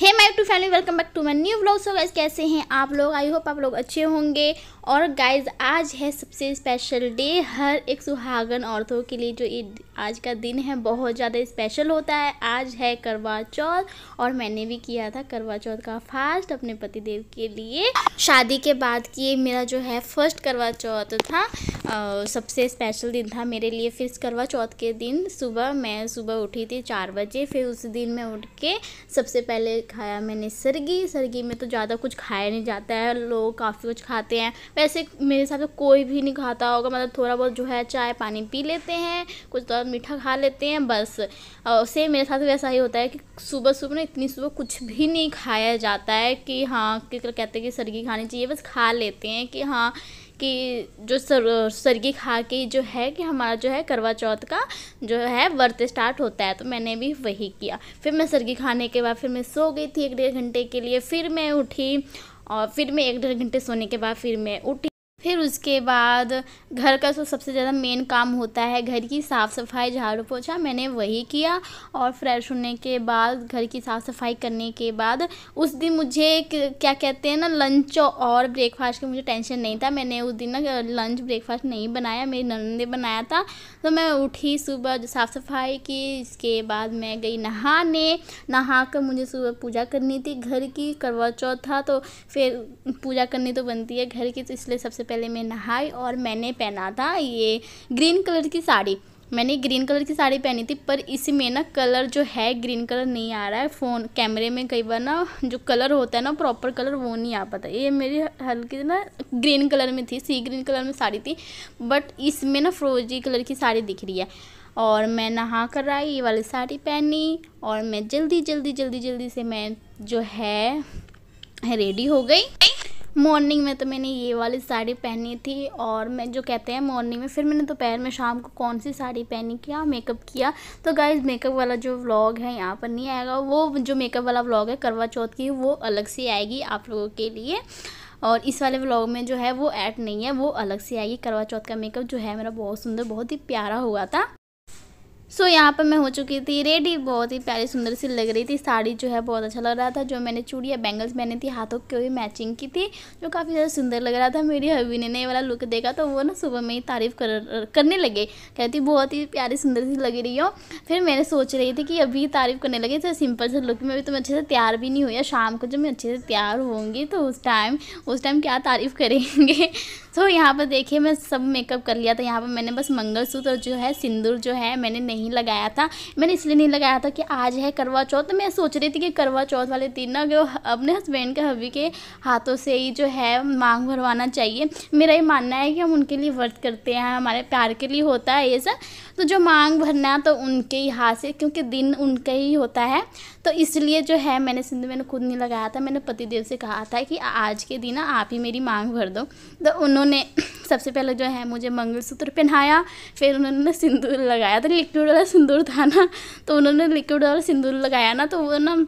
Hey my to family, welcome back to my new vlog. So guys, कैसे हैं आप लोग? आई होप आप लोग अच्छे होंगे। और गाइस, आज है सबसे स्पेशल डे हर एक सुहागन औरतों के लिए। जो आज का दिन है बहुत ज़्यादा स्पेशल होता है। आज है करवा चौथ और मैंने भी किया था करवा चौथ का फास्ट अपने पतिदेव के लिए। शादी के बाद की मेरा जो है फर्स्ट करवा चौथ था। सबसे स्पेशल दिन था मेरे लिए। फिर करवा चौथ के दिन मैं सुबह उठी थी 4 बजे। फिर उस दिन मैं उठ के सबसे पहले खाया मैंने सरगी में तो ज़्यादा कुछ खाया नहीं जाता है, लोग काफ़ी कुछ खाते हैं। वैसे मेरे हिसाब से कोई भी नहीं खाता होगा, मतलब थोड़ा बहुत जो है चाय पानी पी लेते हैं, कुछ तो मीठा खा लेते हैं बस। सेम मेरे साथ वैसा ही होता है कि सुबह सुबह ना इतनी सुबह कुछ भी नहीं खाया जाता है कि हाँ कि कहते हैं कि सरगी खानी चाहिए, बस खा लेते हैं कि हाँ कि जो सरगी खा के जो है कि हमारा जो है करवा चौथ का जो है व्रत स्टार्ट होता है। तो मैंने भी वही किया। फिर मैं सरगी खाने के बाद फिर मैं सो गई थी 1-1.5 घंटे के लिए। फिर मैं उठी और फिर मैं 1-1.5 घंटे सोने के बाद फिर मैं उठी। फिर उसके बाद घर का तो सबसे ज़्यादा मेन काम होता है घर की साफ़ सफाई, झाड़ू पोछा। मैंने वही किया और फ्रेश होने के बाद घर की साफ़ सफाई करने के बाद उस दिन मुझे क्या कहते हैं ना, लंच और ब्रेकफास्ट की मुझे टेंशन नहीं था। मैंने उस दिन ना लंच ब्रेकफास्ट नहीं बनाया, मेरी ननद ने बनाया था। तो मैं उठी सुबह साफ़ सफाई की, इसके बाद मैं गई नहा कर मुझे सुबह पूजा करनी थी घर की। करवा चौथ था तो फिर पूजा करनी तो बनती है घर की, तो इसलिए सबसे पहले मैं नहाई और मैंने पहना था ये ग्रीन कलर की साड़ी। मैंने ग्रीन कलर की साड़ी पहनी थी, पर इसमें ना कलर जो है ग्रीन कलर नहीं आ रहा है। फ़ोन कैमरे में कई बार ना जो कलर होता है ना प्रॉपर कलर वो नहीं आ पाता। ये मेरी हल्की ना ग्रीन कलर में थी, सी ग्रीन कलर में साड़ी थी, बट इसमें ना फ्रोजी कलर की साड़ी दिख रही है। और मैं नहा कर आई, ये वाली साड़ी पहनी और मैं जल्दी से मैं जो है रेडी हो गई। मॉर्निंग में तो मैंने ये वाली साड़ी पहनी थी और मैं जो कहते हैं मॉर्निंग में, फिर मैंने दोपहर में शाम को कौन सी साड़ी पहनी, किया मेकअप किया। तो गाइस, मेकअप वाला जो व्लॉग है यहाँ पर नहीं आएगा। वो जो मेकअप वाला व्लॉग है करवा चौथ की वो अलग से आएगी आप लोगों के लिए, और इस वाले व्लॉग में जो है वो ऐड नहीं है, वो अलग से आएगी। करवा चौथ का मेकअप जो है मेरा बहुत सुंदर, बहुत ही प्यारा हुआ था। सो यहाँ पर मैं हो चुकी थी रेडी, बहुत ही प्यारी सुंदर सी लग रही थी। साड़ी जो है बहुत अच्छा लग रहा था। जो मैंने चूड़ियाँ बैंगल्स पहनी थी हाथों के भी मैचिंग की थी, जो काफ़ी ज़्यादा सुंदर लग रहा था। मेरी हबी ने नए वाला लुक देखा तो वो ना सुबह में ही तारीफ़ करने लगे, कहती बहुत ही प्यारी सुंदर सी लग रही हो। फिर मैंने सोच रही थी कि अभी तारीफ़ करने लगे तो सिंपल से लुक में, अभी तो मैं अच्छे से तैयार भी नहीं हुई है। शाम को जब मैं अच्छे से तैयार होंगी तो उस टाइम क्या तारीफ़ करेंगे। तो यहाँ पर देखिए मैं सब मेकअप कर लिया था। यहाँ पर मैंने बस मंगलसूत्र जो है सिंदूर जो है मैंने नहीं लगाया था। मैंने इसलिए नहीं लगाया था कि आज है करवा चौथ, तो मैं सोच रही थी कि करवा चौथ वाले दिन ना अपने हस्बैंड के हबी के हाथों से ही जो है मांग भरवाना चाहिए। मेरा ये मानना है कि हम उनके लिए व्रत करते हैं, हमारे प्यार के लिए होता है ये सब। तो जो मांग भरना तो उनके ही हाथ से, क्योंकि दिन उनका ही होता है, तो इसलिए जो है मैंने खुद नहीं लगाया था। मैंने पतिदेव से कहा था कि आज के दिन आप ही मेरी मांग भर दो। तो उन्होंने सबसे पहले जो है मुझे मंगलसूत्र पहनाया, फिर उन्होंने सिंदूर लगाया। तो लिक्विड वाला सिंदूर था ना, तो उन्होंने लिक्विड वाला सिंदूर लगाया ना, तो वो ना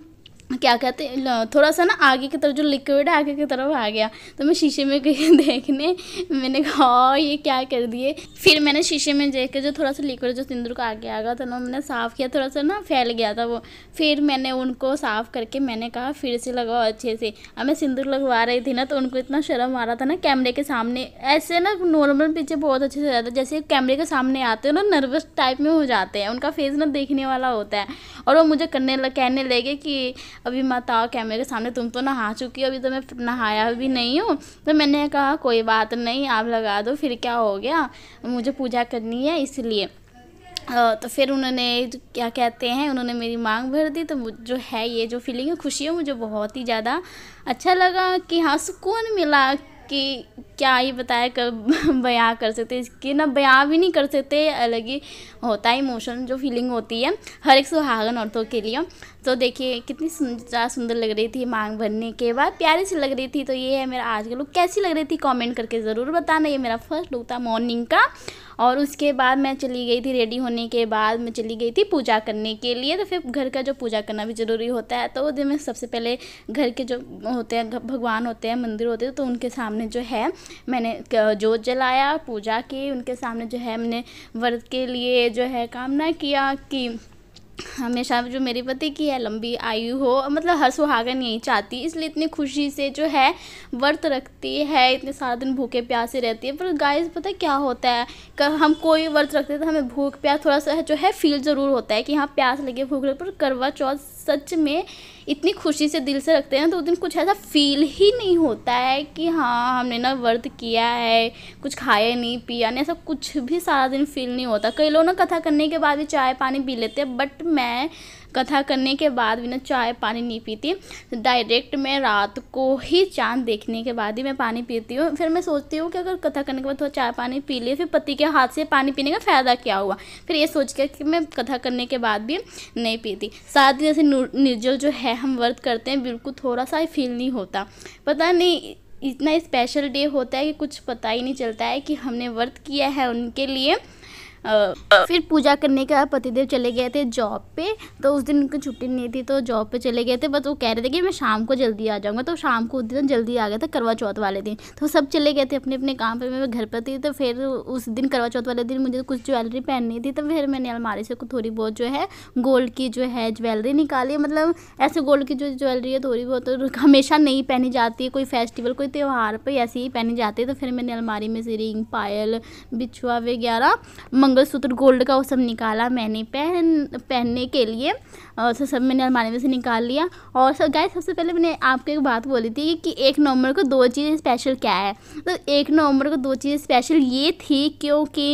क्या कहते हैं थोड़ा सा ना आगे की तरफ जो लिक्विड है आगे की तरफ आ गया। तो मैं शीशे में गई देखने, मैंने कहा ये क्या कर दिए। फिर मैंने शीशे में देख के जो थोड़ा सा लिक्विड जो सिंदूर का आगे आ गया था ना, मैंने साफ़ किया, थोड़ा सा ना फैल गया था वो। फिर मैंने उनको साफ़ करके मैंने कहा फिर से लगाओ अच्छे से। अब मैं सिंदूर लगवा रही थी ना, तो उनको इतना शर्म आ रहा था ना कैमरे के सामने। ऐसे ना नॉर्मल पीछे बहुत अच्छे से रहता है, जैसे कैमरे के सामने आते हो ना नर्वस टाइप में हो जाते हैं। उनका फेस ना देखने वाला होता है, और वो मुझे कहने लगे कि अभी मत आओ कैमरे के सामने, तुम तो नहा चुकी हो, अभी तो मैं नहाया भी नहीं हूँ। तो मैंने कहा कोई बात नहीं, आप लगा दो, फिर क्या हो गया, मुझे पूजा करनी है इसलिए। तो फिर उन्होंने क्या कहते हैं उन्होंने मेरी मांग भर दी। तो जो है ये जो फीलिंग है, खुशी है, मुझे बहुत ही ज़्यादा अच्छा लगा कि हाँ सुकून मिला कि क्या ही बताया कर बयां कर सकते, इसकी ना बयां भी नहीं कर सकते। अलग ही होता है इमोशन, जो फीलिंग होती है हर एक सुहागन औरतों के लिए। तो देखिए कितनी ज़्यादा सुंदर लग रही थी मांग भरने के बाद, प्यारी सी लग रही थी। तो ये है मेरा आज का लुक, कैसी लग रही थी कमेंट करके ज़रूर बताना। ये मेरा फर्स्ट लुक था मॉर्निंग का। और उसके बाद मैं चली गई थी, रेडी होने के बाद मैं चली गई थी पूजा करने के लिए। तो फिर घर का जो पूजा करना भी ज़रूरी होता है, तो उस दिन में सबसे पहले घर के जो होते हैं भगवान होते हैं, मंदिर होते हैं, तो उनके सामने जो है मैंने जोत जलाया, पूजा की। उनके सामने जो है मैंने व्रत के लिए जो है कामना किया कि हमेशा जो मेरे पति की है लंबी आयु हो, मतलब हर सुहागन यही चाहती है, इसलिए इतनी खुशी से जो है व्रत रखती है, इतने सारा दिन भूखे प्यासे रहती है। पर गाइस पता है क्या होता है, हम कोई व्रत रखते हैं तो हमें भूख प्यास थोड़ा सा जो है फील ज़रूर होता है कि हाँ प्यास लगे भूख लगे, पर करवा चौथ सच में इतनी खुशी से दिल से रखते हैं तो उस दिन कुछ ऐसा फील ही नहीं होता है कि हाँ हमने ना व्रत किया है, कुछ खाया नहीं पिया नहीं, ऐसा कुछ भी सारा दिन फील नहीं होता। कई लोग ना कथा करने के बाद भी चाय पानी पी लेते हैं, बट मैं कथा करने के बाद भी ना चाय पानी नहीं पीती। डायरेक्ट मैं रात को ही चांद देखने के बाद ही मैं पानी पीती हूँ। फिर मैं सोचती हूँ कि अगर कथा करने के बाद थोड़ा चाय पानी पी लिए, फिर पति के हाथ से पानी पीने का फ़ायदा क्या हुआ। फिर ये सोच के कि मैं कथा करने के बाद भी नहीं पीती। साथ ही जैसे निर्जल जो है हम व्रत करते हैं, बिल्कुल थोड़ा सा ही फील नहीं होता। पता नहीं इतना स्पेशल डे होता है कि कुछ पता ही नहीं चलता है कि हमने व्रत किया है उनके लिए। फिर पूजा करने के बाद पतिदेव चले गए थे जॉब पे, तो उस दिन उनकी छुट्टी नहीं थी तो जॉब पे चले गए थे। बस वो कह रहे थे कि मैं शाम को जल्दी आ जाऊँगा, तो शाम को उस दिन जल्दी आ गया था करवा चौथ वाले दिन। तो सब चले गए थे अपने अपने काम पर, मैं घर पर थी। तो फिर उस दिन करवा चौथ वाले दिन मुझे कुछ ज्वेलरी पहननी थी, तो फिर मैंने अलमारी से थोड़ी बहुत जो है गोल्ड की जो है ज्वेलरी निकाली। मतलब ऐसे गोल्ड की जो ज्वेलरी है थोड़ी बहुत तो हमेशा नहीं पहनी जाती है, कोई फेस्टिवल कोई त्यौहार पर ऐसे ही पहनी जाती है। तो फिर मैंने अलमारी में से रिंग पायल बिछुआ वगैरह मंगलसूत्र गोल्ड का वो सब निकाला मैंने पहनने के लिए, और तो सब मैंने अलमारी में से निकाल लिया। और सब गाइस सबसे पहले मैंने आपको एक बात बोली थी कि 1 नवंबर को 2 चीज़ें स्पेशल क्या है। तो 1 नवंबर को 2 चीज़ें स्पेशल ये थी क्योंकि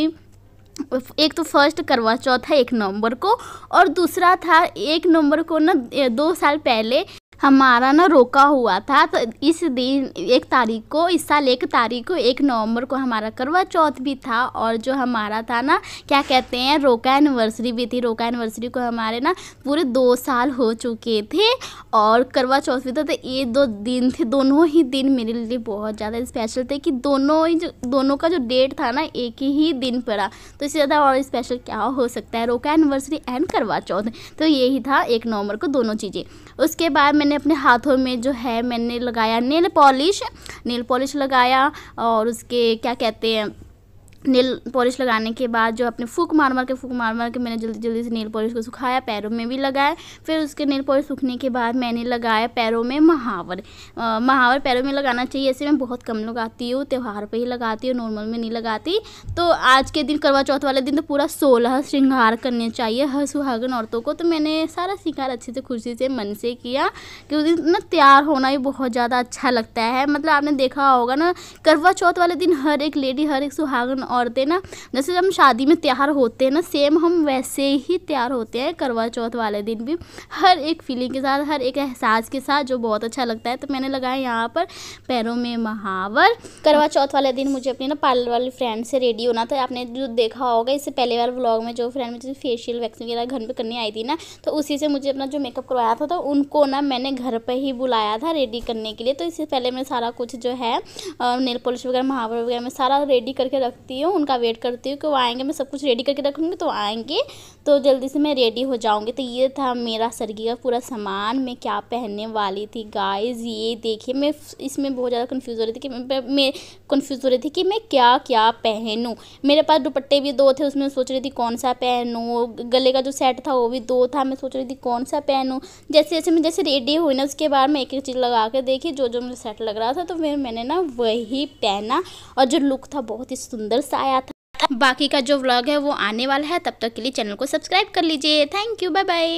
एक तो फर्स्ट करवा चौथ है 1 नवंबर को, और दूसरा था 1 नवंबर को ना 2 साल पहले हमारा ना रोका हुआ था। तो इस दिन 1 तारीख को, इस साल 1 तारीख को 1 नवंबर को हमारा करवा चौथ भी था, और जो हमारा था ना क्या कहते हैं रोका एनिवर्सरी भी थी। रोका एनिवर्सरी को हमारे ना पूरे 2 साल हो चुके थे, और करवा चौथ भी था। तो ये 2 दिन थे, दोनों ही दिन मेरे लिए बहुत ज़्यादा स्पेशल थे कि दोनों का जो डेट था ना एक ही दिन पड़ा। तो इससे ज़्यादा और स्पेशल क्या हो सकता है, रोका एनिवर्सरी एंड करवा चौथ। तो यही था 1 नवंबर को दोनों चीज़ें। उसके बाद मैंने अपने हाथों में जो है मैंने लगाया नेल पॉलिश लगाया, और उसके क्या कहते हैं नेल पॉलिश लगाने के बाद जो अपने फूक मार मार के मैंने जल्दी से नेल पॉलिश को सुखाया, पैरों में भी लगाया। फिर उसके नेल पॉलिश सूखने के बाद मैंने लगाया पैरों में महावर पैरों में लगाना चाहिए। ऐसे मैं बहुत कम लगाती हूँ, त्यौहार पे ही लगाती हूँ, नॉर्मल में नहीं लगाती। तो आज के दिन करवा चौथ वाले दिन तो पूरा 16 श्रृंगार करने चाहिए हर सुहागन औरतों को। तो मैंने सारा श्रृंगार अच्छे से खुशी से मन से किया कि उस दिन ना तैयार होना भी बहुत ज़्यादा अच्छा लगता है। मतलब आपने देखा होगा ना करवा चौथ वाले दिन हर एक लेडी, हर एक सुहागन औरतें ना जैसे हम शादी में तैयार होते हैं ना, सेम हम वैसे ही तैयार होते हैं करवा चौथ वाले दिन भी, हर एक फीलिंग के साथ, हर एक एहसास के साथ, जो बहुत अच्छा लगता है। तो मैंने लगाया यहाँ पर पैरों में महावर। करवा चौथ वाले दिन मुझे अपनी ना पार्लर वाली फ्रेंड से रेडी होना था। आपने जो देखा होगा इससे पहले वाले व्लॉग में, जो फ्रेंड मुझे फेशियल वैक्स वगैरह घर पे करने आई थी ना, तो उसी से मुझे अपना जो मेकअप करवाया था, तो उनको ना मैंने घर पर ही बुलाया था रेडी करने के लिए। तो इससे पहले मैं सारा कुछ जो है नेल पॉलिश वगैरह महावर वगैरह मैं सारा रेडी करके रखती हूँ, उनका वेट करती हूँ कि वो आएंगे। मैं सब कुछ रेडी करके रखूँगी तो आएंगे, तो जल्दी से मैं रेडी हो जाऊँगी। तो ये था मेरा सरगी का पूरा सामान, मैं क्या पहनने वाली थी गाइस ये देखिए। मैं इसमें बहुत ज़्यादा कंफ्यूज हो रही थी कि मैं क्या क्या पहनूँ। मेरे पास दुपट्टे भी 2 थे, उसमें सोच रही थी कौन सा पहनूँ। गले का जो सेट था वो भी 2 था, मैं सोच रही थी कौन सा पहनूँ। जैसे रेडी हुई ना उसके बाद मैं एक एक चीज़ लगा के देखी, जो मुझे सेट लग रहा था, तो फिर मैंने ना वही पहना, और जो लुक था बहुत ही सुंदर सा आया था। बाकी का जो व्लॉग है वो आने वाला है, तब तक के लिए चैनल को सब्सक्राइब कर लीजिए। Thank you, bye bye.